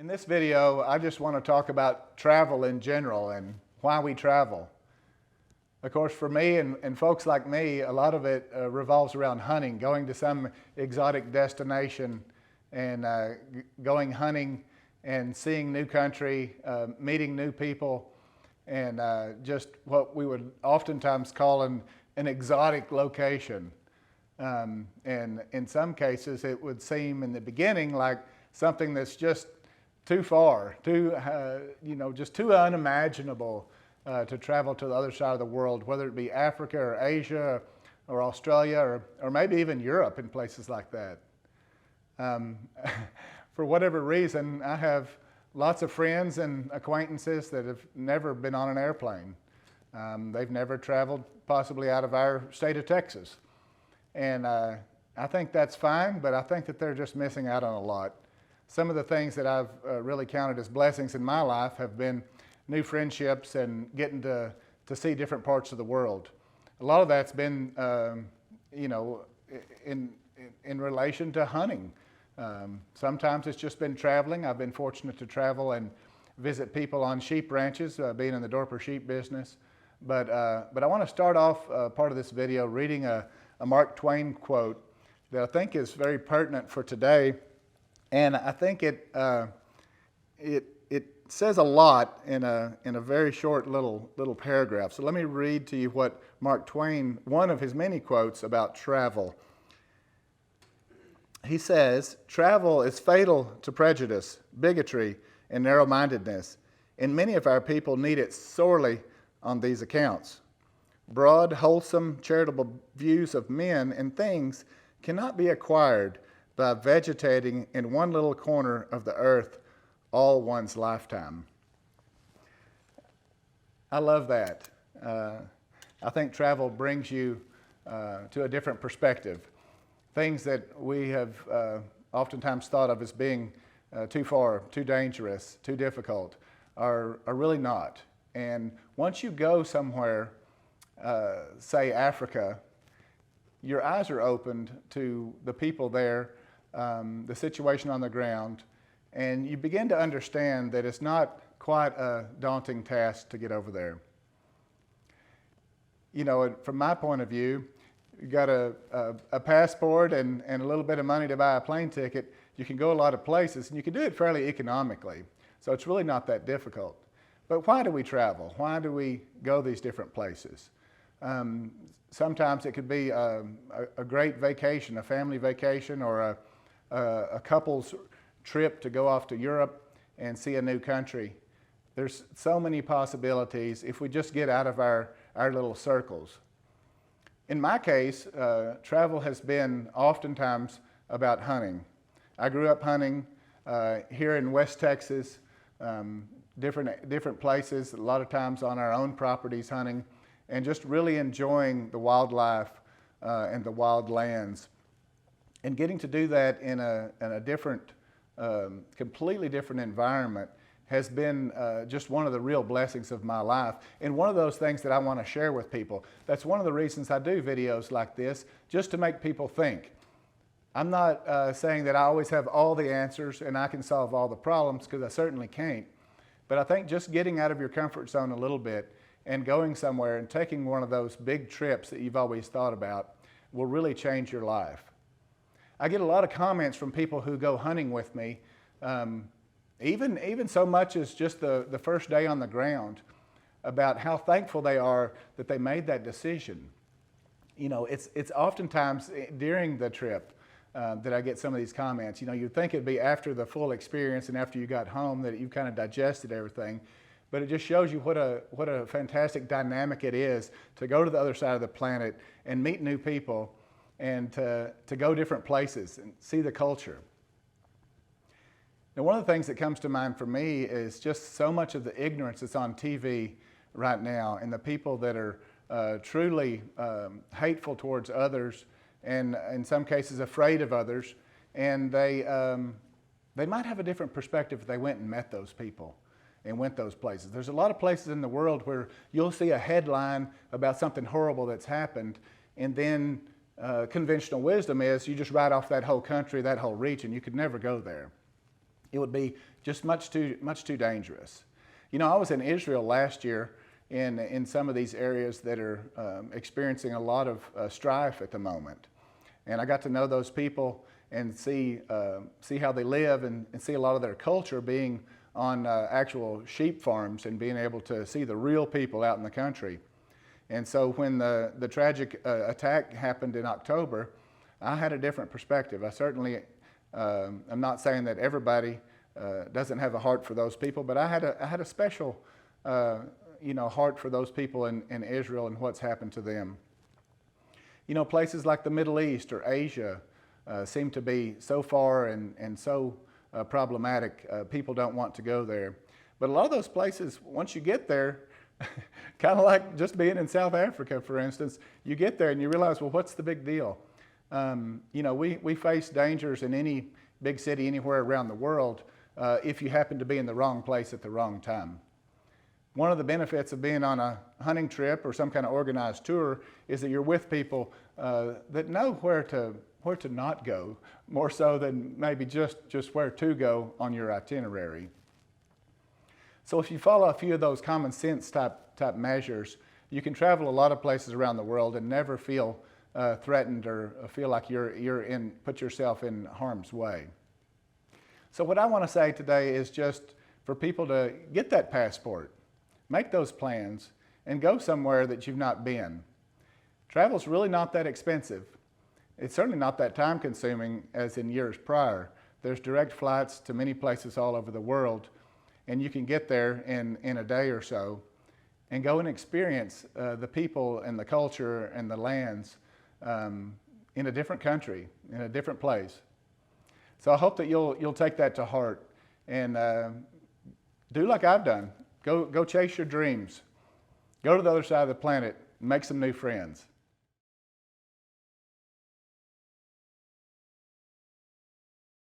In this video, I just want to talk about travel in general and why we travel. Of course, for me and folks like me, a lot of it revolves around hunting, going to some exotic destination and going hunting and seeing new country, meeting new people, and just what we would oftentimes call an exotic location. And in some cases, it would seem in the beginning like something that's just too far, just too unimaginable to travel to the other side of the world, whether it be Africa or Asia or Australia or maybe even Europe and places like that. For whatever reason, I have lots of friends and acquaintances that have never been on an airplane. They've never traveled possibly out of our state of Texas. And I think that's fine, but I think that they're just missing out on a lot. Some of the things that I've really counted as blessings in my life have been new friendships and getting to see different parts of the world. A lot of that's been, in relation to hunting. Sometimes it's just been traveling. I've been fortunate to travel and visit people on sheep ranches, being in the Dorper sheep business. But I want to start off part of this video reading a Mark Twain quote that I think is very pertinent for today. And I think it says a lot in a very short little paragraph. So let me read to you what Mark Twain, one of his many quotes about travel. He says, "Travel is fatal to prejudice, bigotry, and narrow-mindedness, and many of our people need it sorely on these accounts. Broad, wholesome, charitable views of men and things cannot be acquired by vegetating in one little corner of the earth all one's lifetime." I love that. I think travel brings you to a different perspective. Things that we have oftentimes thought of as being too far, too dangerous, too difficult are really not. And once you go somewhere, say Africa, your eyes are opened to the people there, the situation on the ground, and you begin to understand that it's not quite a daunting task to get over there. You know, from my point of view, you got a passport and a little bit of money to buy a plane ticket, you can go a lot of places, and you can do it fairly economically. So it's really not that difficult. But why do we travel? Why do we go these different places? Sometimes it could be a great vacation, a family vacation, or a couple's trip to go off to Europe and see a new country. There's so many possibilities if we just get out of our little circles. In my case, travel has been oftentimes about hunting. I grew up hunting here in West Texas, different places, a lot of times on our own properties hunting, and just really enjoying the wildlife and the wild lands. And getting to do that in a different, completely different environment has been just one of the real blessings of my life. And one of those things that I want to share with people. That's one of the reasons I do videos like this, just to make people think. I'm not saying that I always have all the answers and I can solve all the problems, because I certainly can't. But I think just getting out of your comfort zone a little bit and going somewhere and taking one of those big trips that you've always thought about will really change your life. I get a lot of comments from people who go hunting with me, even so much as just the first day on the ground, about how thankful they are that they made that decision. You know, it's oftentimes during the trip that I get some of these comments. You know, you'd think it'd be after the full experience and after you got home that you've kind of digested everything. But it just shows you what a fantastic dynamic it is to go to the other side of the planet and meet new people and to go different places and see the culture. Now, one of the things that comes to mind for me is just so much of the ignorance that's on TV right now, and the people that are truly hateful towards others, and in some cases afraid of others, and they might have a different perspective if they went and met those people and went those places. There's a lot of places in the world where you'll see a headline about something horrible that's happened, and then conventional wisdom is you just write off that whole country, that whole region. You could never go there. It would be just much too dangerous. You know, I was in Israel last year in some of these areas that are experiencing a lot of strife at the moment. And I got to know those people and see how they live and see a lot of their culture being on actual sheep farms and being able to see the real people out in the country. And so when the tragic attack happened in October, I had a different perspective. I certainly am not saying that everybody doesn't have a heart for those people, but I had a special heart for those people in Israel and what's happened to them. You know, places like the Middle East or Asia seem to be so far and so problematic. People don't want to go there. But a lot of those places, once you get there, kind of like just being in South Africa, for instance, you get there and you realize, well, what's the big deal? You know, we face dangers in any big city anywhere around the world if you happen to be in the wrong place at the wrong time. One of the benefits of being on a hunting trip or some kind of organized tour is that you're with people that know where to not go, more so than maybe just where to go on your itinerary. So if you follow a few of those common sense type measures, you can travel a lot of places around the world and never feel threatened or feel like put yourself in harm's way. So what I want to say today is just for people to get that passport, make those plans, and go somewhere that you've not been. Travel's really not that expensive. It's certainly not that time consuming as in years prior. There's direct flights to many places all over the world, and you can get there in a day or so and go and experience the people and the culture and the lands in a different country, in a different place. So I hope that you'll take that to heart and do like I've done. Go chase your dreams. Go to the other side of the planet and make some new friends.